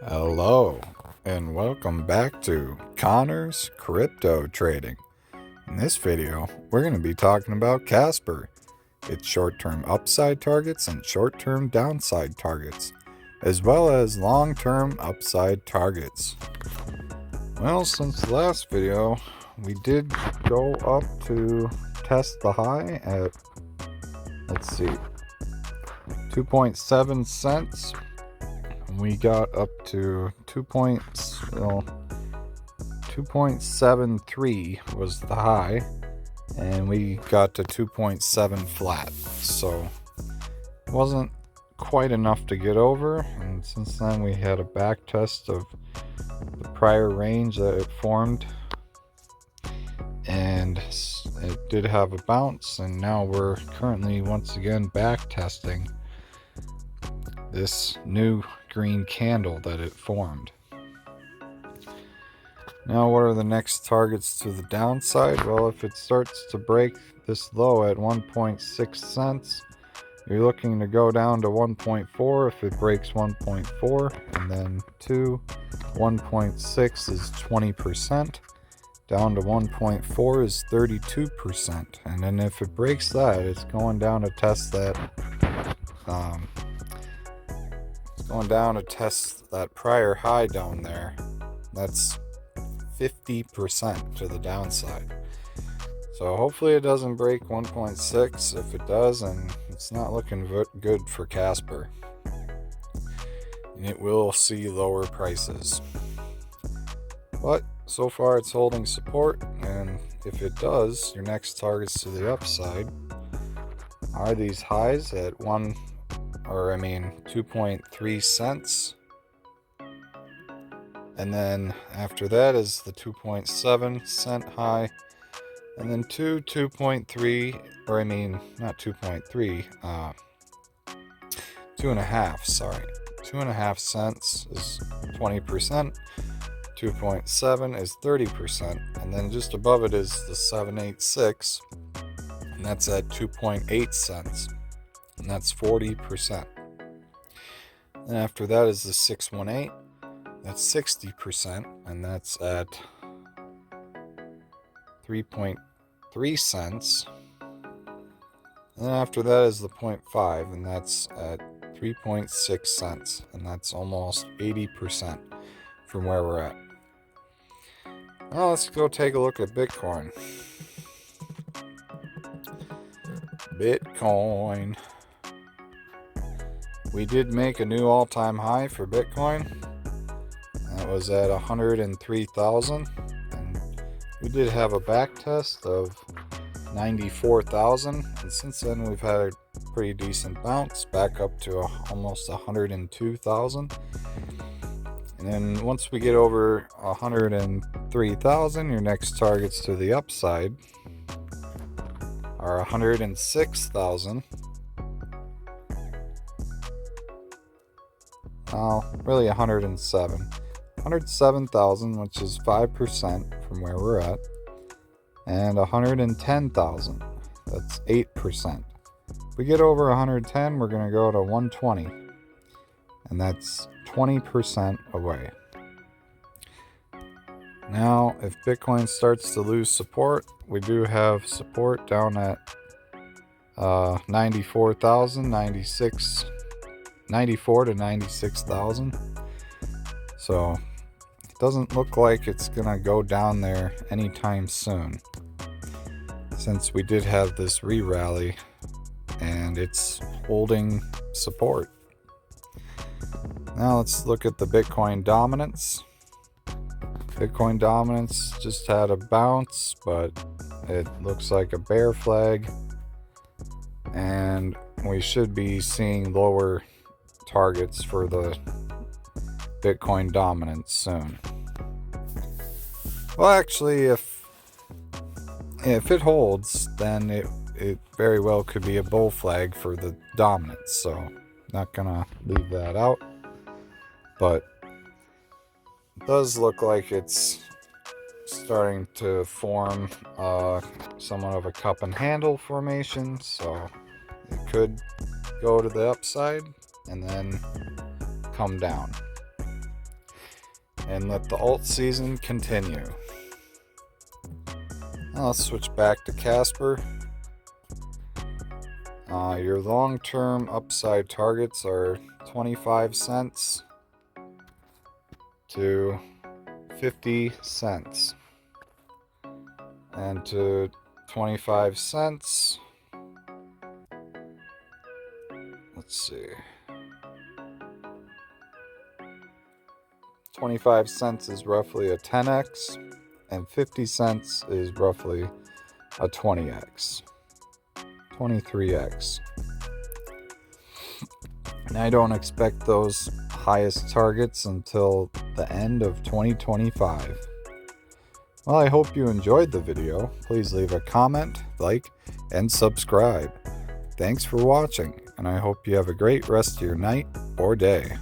Hello, and welcome back to Connor's Crypto Trading. In this video, we're going to be talking about Casper, its short-term upside targets and short-term downside targets, as well as long-term upside targets. Well, since the last video, we did go up to test the high at, 2.7 cents. We got up to 2.73 was the high, and we got to 2.7 flat, so it wasn't quite enough to get over. And since then we had a back test of the prior range that it formed, and it did have a bounce, and now we're currently once again back testing this new green candle that it formed. Now, what are the next targets to the downside? Well, if it starts to break this low at 1.6 cents, you're looking to go down to 1.4 if it breaks 1.4, and then 1.6 is 20%, down to 1.4 is 32%, and then if it breaks that, it's going down to test that prior high down there. That's 50% to the downside. So hopefully it doesn't break 1.6. If it does, and it's not looking good for Casper, and it will see lower prices. But so far it's holding support, and if it does, your next targets to the upside are these highs at 2.3 cents. And then after that is the 2.7 cent high. And then 2.3, not 2.3, 2.5, sorry. 2.5 cents is 20%. 2.7 is 30%. And then just above it is the 786. And that's at 2.8 cents. And that's 40%. And after that is the 618. That's 60%, and that's at 3.3 cents. And then after that is the 0.5, and that's at 3.6 cents, and that's almost 80% from where we're at. Now let's go take a look at Bitcoin. We did make a new all-time high for Bitcoin. That was at 103,000, and we did have a back test of 94,000, and since then we've had a pretty decent bounce back up to almost 102,000. And then once we get over 103,000, your next targets to the upside are 106,000. Really 107,000, which is 5% from where we're at, and 110,000, that's 8%. If we get over 110, we're going to go to 120, and that's 20% away. Now, if Bitcoin starts to lose support, we do have support down at 94,000, 94 to 96,000. So it doesn't look like it's gonna go down there anytime soon, since we did have this re-rally and it's holding support. Now let's look at the Bitcoin dominance. Bitcoin dominance just had a bounce, but it looks like a bear flag, and we should be seeing lower targets for the Bitcoin dominance soon. Well, actually, if it holds, then it very well could be a bull flag for the dominance, so not gonna leave that out. But it does look like it's starting to form somewhat of a cup and handle formation, so it could go to the upside and then come down. and let the alt season continue. I'll switch back to Casper. Your long-term upside targets are 25 cents to 50 cents. And to 25 cents, let's see, 25 cents is roughly a 10x, and 50 cents is roughly a 20x, 23x. And I don't expect those highest targets until the end of 2025. Well, I hope you enjoyed the video. Please leave a comment, like, and subscribe. Thanks for watching, and I hope you have a great rest of your night or day.